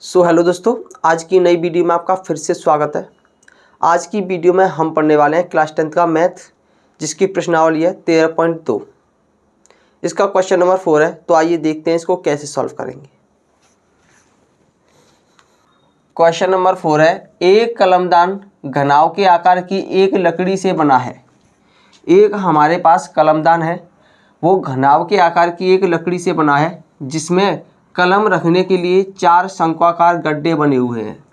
Hello दोस्तों, आज की नई वीडियो में आपका फिर से स्वागत है। आज की वीडियो में हम पढ़ने वाले हैं क्लास 10th का मैथ, जिसकी प्रश्नावली है 13.2। इसका क्वेश्चन नंबर 4 है। तो आइए देखते हैं इसको कैसे सॉल्व करेंगे। क्वेश्चन नंबर 4 है, एक कलमदान घनाव के आकार की एक लकड़ी से बना है। एक हमारे पास कलमदान है, वो घनाव के आकार की एक लकड़ी से बना है, जिसमें कलम रखने के लिए 4 शंक्वाकार गड्ढे बने हुए हैं।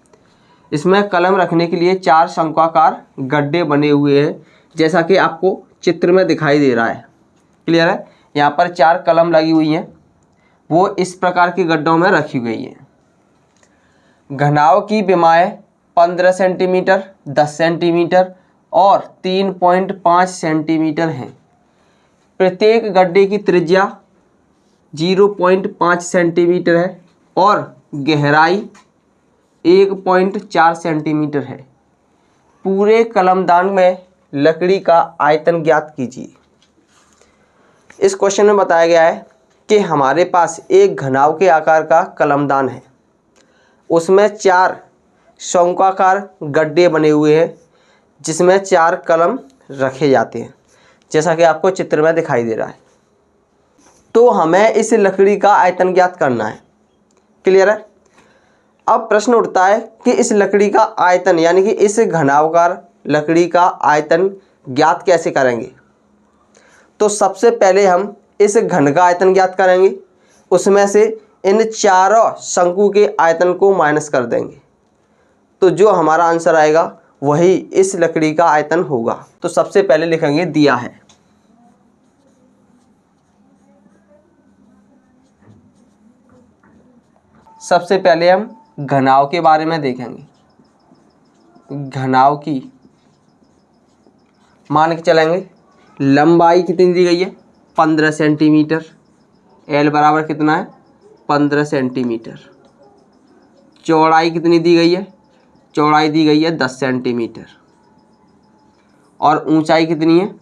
इसमें कलम रखने के लिए 4 शंक्वाकार गड्ढे बने हुए हैं, जैसा कि आपको चित्र में दिखाई दे रहा है। क्लियर है? यहाँ पर 4 कलम लगी हुई हैं, वो इस प्रकार के गड्ढों में रखी गई हैं। घनाव की विमाएँ 15 सेंटीमीटर, 10 सेंटीमीटर और 3.5 सेंटीमीटर हैं। प्रत्येक गड्ढे की त्रिज्या 0.5 सेंटीमीटर है और गहराई 1.4 सेंटीमीटर है। पूरे कलमदान में लकड़ी का आयतन ज्ञात कीजिए। इस क्वेश्चन में बताया गया है कि हमारे पास एक घनाव के आकार का कलमदान है, उसमें 4 शंक्वाकार गड्ढे बने हुए हैं, जिसमें 4 कलम रखे जाते हैं, जैसा कि आपको चित्र में दिखाई दे रहा है। तो हमें इस लकड़ी का आयतन ज्ञात करना है। क्लियर है? अब प्रश्न उठता है कि इस लकड़ी का आयतन यानी कि इस घनावकार लकड़ी का आयतन ज्ञात कैसे करेंगे। तो सबसे पहले हम इस घन का आयतन ज्ञात करेंगे, उसमें से इन चारों शंकु के आयतन को माइनस कर देंगे, तो जो हमारा आंसर आएगा वही इस लकड़ी का आयतन होगा। तो सबसे पहले लिखेंगे दिया है। सबसे पहले हम घनाव के बारे में देखेंगे। घनाव की मान के चलेंगे, लंबाई कितनी दी गई है 15 सेंटीमीटर, एल बराबर कितना है 15 सेंटीमीटर। चौड़ाई कितनी दी गई है, चौड़ाई दी गई है 10 सेंटीमीटर। और ऊंचाई कितनी है,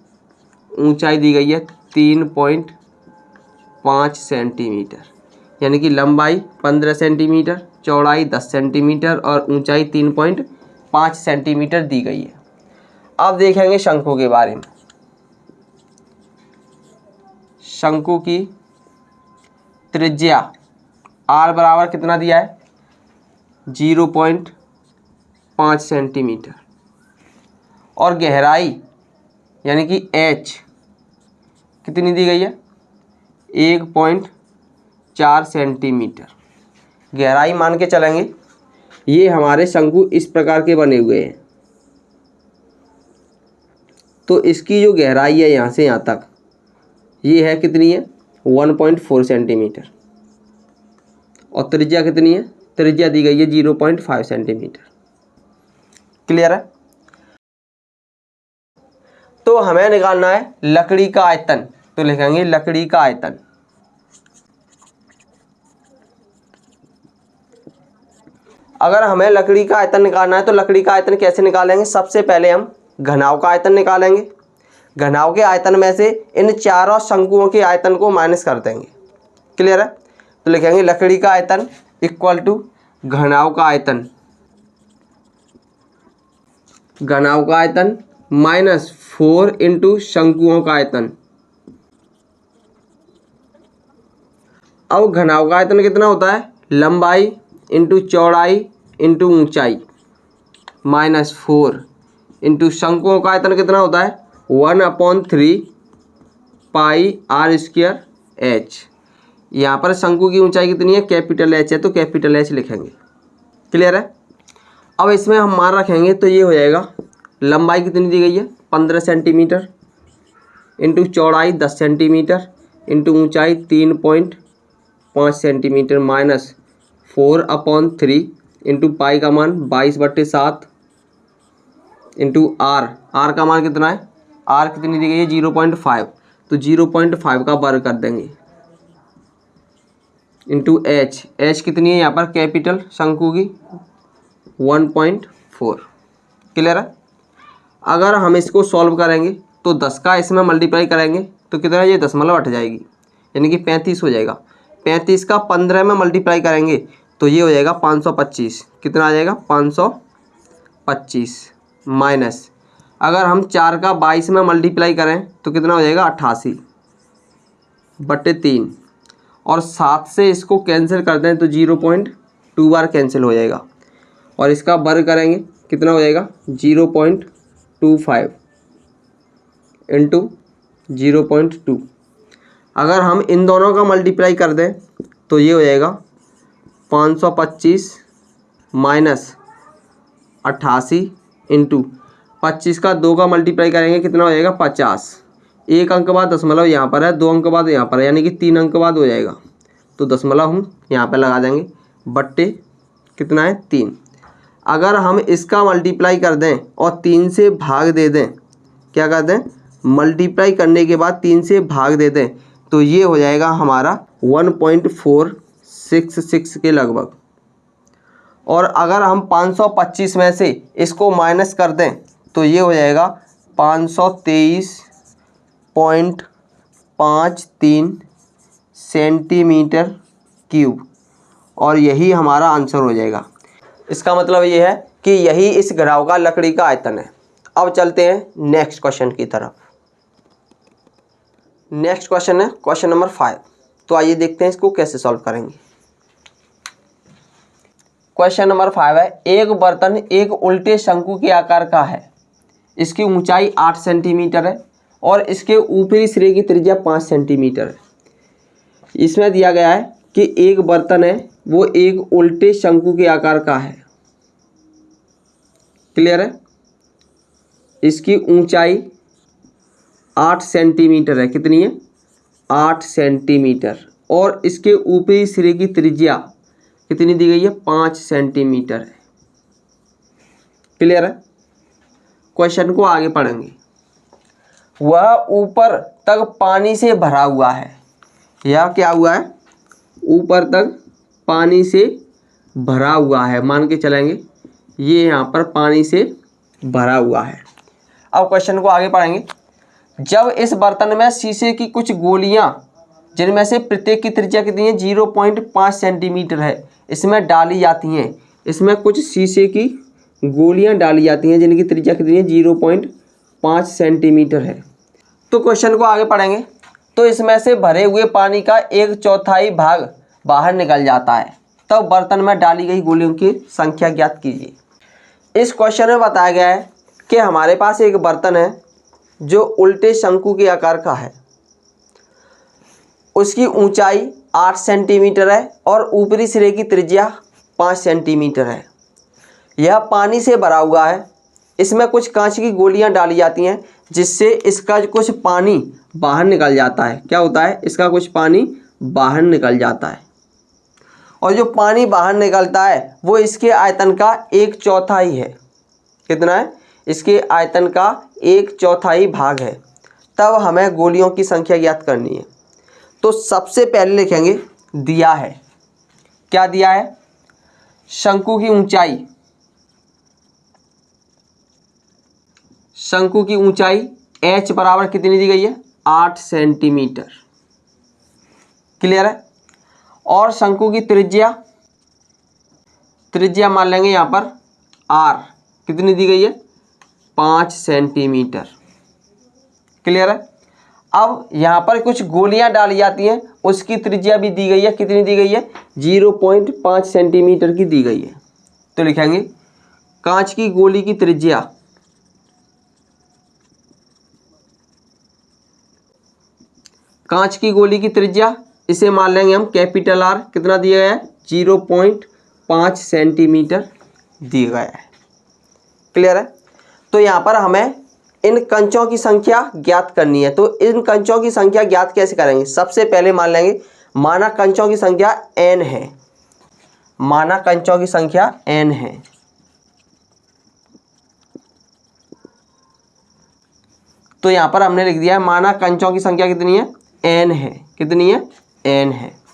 ऊंचाई दी गई है 3.5 सेंटीमीटर। यानी कि लंबाई 15 सेंटीमीटर, चौड़ाई 10 सेंटीमीटर और ऊंचाई 3.5 सेंटीमीटर दी गई है। अब देखेंगे शंकु के बारे में। शंकु की त्रिज्या आर बराबर कितना दिया है 0.5 सेंटीमीटर और गहराई यानी कि एच कितनी दी गई है 1.4 सेंटीमीटर। गहराई मान के चलेंगे। ये हमारे शंकु इस प्रकार के बने हुए हैं, तो इसकी जो गहराई है यहाँ से यहाँ तक, ये है कितनी है 1.4 सेंटीमीटर। और त्रिज्या कितनी है, त्रिज्या दी गई है 0.5 सेंटीमीटर। क्लियर है? तो हमें निकालना है लकड़ी का आयतन, तो लिखेंगे लकड़ी का आयतन। अगर हमें लकड़ी का आयतन निकालना है तो लकड़ी का आयतन कैसे निकालेंगे। सबसे पहले हम घनाव का आयतन निकालेंगे। घनाव के आयतन में से इन चारों शंकुओं के आयतन को माइनस कर देंगे। क्लियर है? तो लिखेंगे लकड़ी का आयतन इक्वल टू घनाव का आयतन। घनाव का आयतन माइनस 4 इंटू शंकुओं का आयतन। अब घनाव का आयतन कितना होता है, लंबाई इंटू चौड़ाई इंटू ऊंचाई माइनस 4 इंटू शंकुओं का आयतन कितना होता है 1/3 पाई आर स्क्वायर एच। यहाँ पर शंकु की ऊंचाई कितनी है, कैपिटल एच है, तो कैपिटल एच लिखेंगे। क्लियर है? अब इसमें हम मान रखेंगे तो ये हो जाएगा, लंबाई कितनी दी गई है 15 सेंटीमीटर इंटू चौड़ाई 10 सेंटीमीटर इंटू ऊंचाई 3.5 सेंटीमीटर माइनस 4/3 इंटू पाई का मान 22/7 इंटू आर। आर का मान कितना है, आर कितनी दी गई है 0.5, तो 0.5 का वर्ग कर देंगे इंटू एच। एच कितनी है यहाँ पर कैपिटल शंकु की 1.4। क्लियर है? अगर हम इसको सॉल्व करेंगे तो 10 का इसमें मल्टीप्लाई करेंगे तो कितना, ये दशमलव हट जाएगी, यानी कि 35 हो जाएगा। 35 का 15 में मल्टीप्लाई करेंगे तो ये हो जाएगा 525। कितना आ जाएगा 525 माइनस, अगर हम 4 का 22 में मल्टीप्लाई करें तो कितना हो जाएगा 88/3, और 7 से इसको कैंसिल करते हैं तो 0.2 बार कैंसिल हो जाएगा, और इसका वर्ग करेंगे कितना हो जाएगा 0.25 इंटू 0.2। अगर हम इन दोनों का मल्टीप्लाई कर दें तो ये हो जाएगा 525 माइनस 88 इंटू 25 का 2 का मल्टीप्लाई करेंगे कितना हो जाएगा 50। एक अंक बाद दशमलव यहाँ पर है, 2 अंक बाद यहाँ पर है, यानी कि 3 अंक बाद हो जाएगा, तो दशमलव हम यहाँ पर लगा देंगे बट्टे कितना है 3। अगर हम इसका मल्टीप्लाई कर दें और 3 से भाग दे दें, क्या कर दें मल्टीप्लाई करने के बाद 3 से भाग दे दें, तो ये हो जाएगा हमारा 1.466 के लगभग। और अगर हम 525 में से इसको माइनस कर दें तो ये हो जाएगा 523.53 सेंटीमीटर क्यूब, और यही हमारा आंसर हो जाएगा। इसका मतलब ये है कि यही इस घराव का लकड़ी का आयतन है। अब चलते हैं नेक्स्ट क्वेश्चन की तरफ। नेक्स्ट क्वेश्चन है क्वेश्चन नंबर 5। तो आइए देखते हैं इसको कैसे सॉल्व करेंगे। क्वेश्चन नंबर 5 है, एक बर्तन एक उल्टे शंकु के आकार का है, इसकी ऊंचाई 8 सेंटीमीटर है और इसके ऊपरी सिरे की त्रिज्या 5 सेंटीमीटर है। इसमें दिया गया है कि एक बर्तन है वो एक उल्टे शंकु के आकार का है। क्लियर है? इसकी ऊंचाई 8 सेंटीमीटर है। कितनी है? 8 सेंटीमीटर, और इसके ऊपरी सिरे की त्रिज्या कितनी दी गई है? 5 सेंटीमीटर है। क्लियर है? क्वेश्चन को आगे पढ़ेंगे। वह ऊपर तक पानी से भरा हुआ है। यह क्या हुआ है? ऊपर तक पानी से भरा हुआ है, मान के चलेंगे ये यहाँ पर पानी से भरा हुआ है। अब क्वेश्चन को आगे पढ़ेंगे। जब इस बर्तन में शीशे की कुछ गोलियां, जिनमें से प्रत्येक की त्रिज्या कितनी है? 0.5 सेंटीमीटर है, इसमें डाली जाती हैं। इसमें कुछ शीशे की गोलियां डाली जाती हैं जिनकी त्रिज्या कितनी है? 0.5 सेंटीमीटर है। तो क्वेश्चन को आगे पढ़ेंगे। तो इसमें से भरे हुए पानी का 1/4 भाग बाहर निकल जाता है, तब बर्तन में डाली गई गोलियों की संख्या ज्ञात कीजिए। इस क्वेश्चन में बताया गया है कि हमारे पास एक बर्तन है जो उल्टे शंकु के आकार का है, उसकी ऊंचाई 8 सेंटीमीटर है और ऊपरी सिरे की त्रिज्या 5 सेंटीमीटर है। यह पानी से भरा हुआ है। इसमें कुछ कांच की गोलियां डाली जाती हैं जिससे इसका कुछ पानी बाहर निकल जाता है। क्या होता है? इसका कुछ पानी बाहर निकल जाता है, और जो पानी बाहर निकलता है वो इसके आयतन का 1/4 है। कितना है? इसके आयतन का 1/4 भाग है। तब हमें गोलियों की संख्या ज्ञात करनी है। तो सबसे पहले लिखेंगे, दिया है, क्या दिया है? शंकु की ऊंचाई, शंकु की ऊंचाई h बराबर कितनी दी गई है? 8 सेंटीमीटर। क्लियर है? और शंकु की त्रिज्या, त्रिज्या मान लेंगे यहाँ पर r, कितनी दी गई है? 5 सेंटीमीटर। क्लियर है? अब यहाँ पर कुछ गोलियां डाली जाती हैं, उसकी त्रिज्या भी दी गई है। कितनी दी गई है? 0.5 सेंटीमीटर की दी गई है। तो लिखेंगे कांच की गोली की त्रिज्या, कांच की गोली की त्रिज्या, इसे मान लेंगे हम कैपिटल R। कितना दिया गया है? 0.5 सेंटीमीटर दिया गया है। क्लियर है? तो यहाँ पर हमें इन कंचों की संख्या ज्ञात करनी है। तो इन कंचों की संख्या ज्ञात कैसे करेंगे? सबसे पहले मान लेंगे माना कंचों की संख्या n है। माना कंचों की संख्या n है। तो यहाँ पर हमने लिख दिया है माना कंचों की संख्या कितनी है? n है। कितनी है? n है।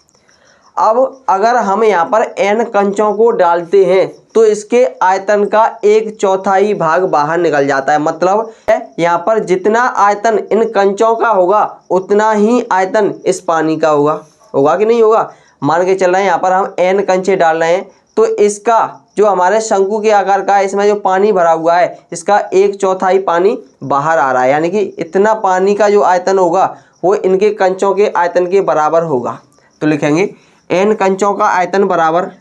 अब अगर हम यहाँ पर n कंचों को डालते हैं तो इसके आयतन का 1/4 भाग बाहर निकल जाता है। मतलब यहाँ पर जितना आयतन इन कंचों का होगा उतना ही आयतन इस पानी का होगा। होगा कि नहीं होगा? मान के चल रहे हैं यहाँ पर हम n कंचे डाल रहे हैं, तो इसका जो हमारे शंकु के आकार का है इसमें जो पानी भरा हुआ है इसका 1/4 पानी बाहर आ रहा है, यानी कि इतना पानी का जो आयतन होगा वो इनके कंचों के आयतन के बराबर होगा। तो लिखेंगे n कंचों का आयतन बराबर,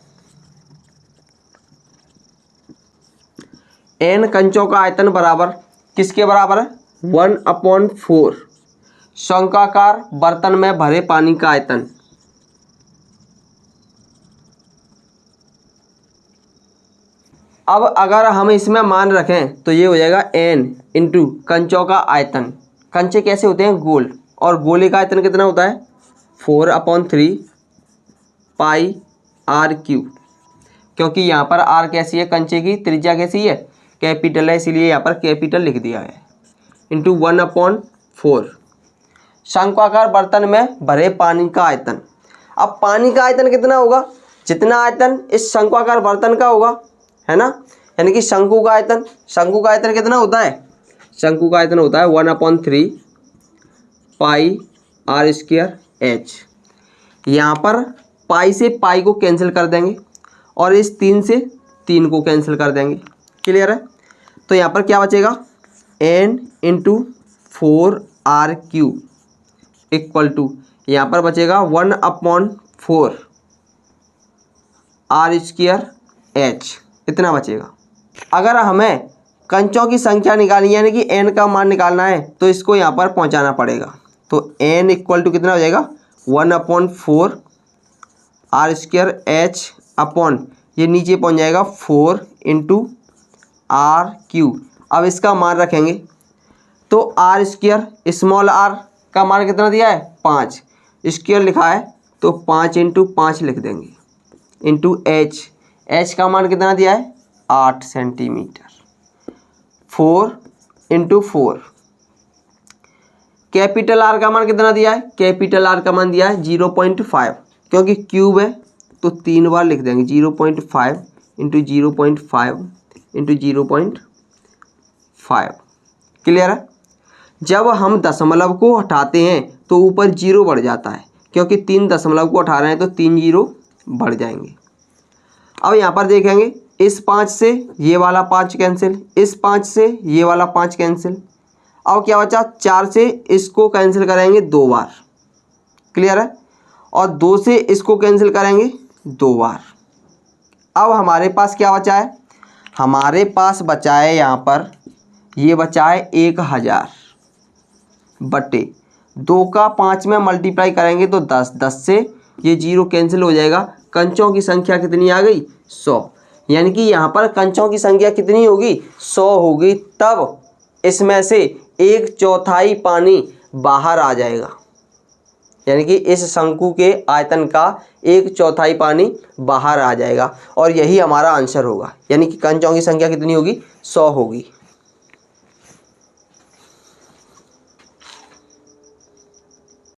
n कंचों का आयतन बराबर किसके बराबर है? 1/4 शंक्वाकार बर्तन में भरे पानी का आयतन। अब अगर हम इसमें मान रखें तो ये हो जाएगा n इंटू कंचों का आयतन। कंचे कैसे होते हैं? गोल, और गोले का आयतन कितना होता है? 4/3 पाई आर क्यू, क्योंकि यहाँ पर आर कैसी है? कंचे की त्रिज्या कैसी है? कैपिटल है, इसीलिए यहाँ पर कैपिटल लिख दिया है, इंटू 1/4 शंक्वाकार बर्तन में भरे पानी का आयतन। अब पानी का आयतन कितना होगा? जितना आयतन इस शंक्वाकार बर्तन का होगा, है ना, यानी कि शंकु का आयतन। शंकु का आयतन कितना होता है? शंकु का आयतन होता है 1/3 पाई आर स्क्वायर एच। यहाँ पर पाई से पाई को कैंसिल कर देंगे और इस 3 से 3 को कैंसिल कर देंगे। क्लियर है? तो यहाँ पर क्या बचेगा? n into 4r cube equal to, यहाँ पर बचेगा 1/4 आर स्क्वायर एच, इतना बचेगा। अगर हमें कंचों की संख्या निकालनी यानी कि n का मान निकालना है तो इसको यहाँ पर पहुँचाना पड़ेगा। तो n इक्वल टू कितना हो जाएगा? 1/4 आर स्क्वायर एच अपॉन, ये नीचे पहुँच जाएगा 4 इंटू आर क्यूब। अब इसका मान रखेंगे तो आर स्क्वायर स्मॉल आर का मान कितना दिया है? 5, स्क्वायर लिखा है तो 5 इंटू 5 लिख देंगे, इंटू एच, एच का मान कितना दिया है? 8 सेंटीमीटर। 4 इंटू 4, कैपिटल आर का मान कितना दिया है? कैपिटल आर का मान दिया है 0.5, क्योंकि क्यूब है तो 3 बार लिख देंगे, 0.5 इंटू 0.5 इंटू 0.5। क्लियर है? जब हम दशमलव को हटाते हैं तो ऊपर 0 बढ़ जाता है, क्योंकि 3 दशमलव को हटा रहे हैं तो 3 0 बढ़ जाएंगे। अब यहाँ पर देखेंगे इस 5 से ये वाला 5 कैंसिल, इस 5 से ये वाला 5 कैंसिल। अब क्या बचा? 4 से इसको कैंसिल करेंगे 2 बार। क्लियर है? और 2 से इसको कैंसिल करेंगे 2 बार। अब हमारे पास क्या बचा है? हमारे पास बचा है यहाँ पर, ये बचा है 1000 बटे 2 का 5 में मल्टीप्लाई करेंगे तो 10, 10 से ये 0 कैंसिल हो जाएगा। कंचों की संख्या कितनी आ गई? 100, यानी कि यहाँ पर कंचों की संख्या कितनी होगी? 100 होगी। तब इसमें से 1/4 पानी बाहर आ जाएगा, यानी कि इस शंकु के आयतन का 1/4 पानी बाहर आ जाएगा, और यही हमारा आंसर होगा, यानी कि कंचों की संख्या कितनी होगी? 100 होगी।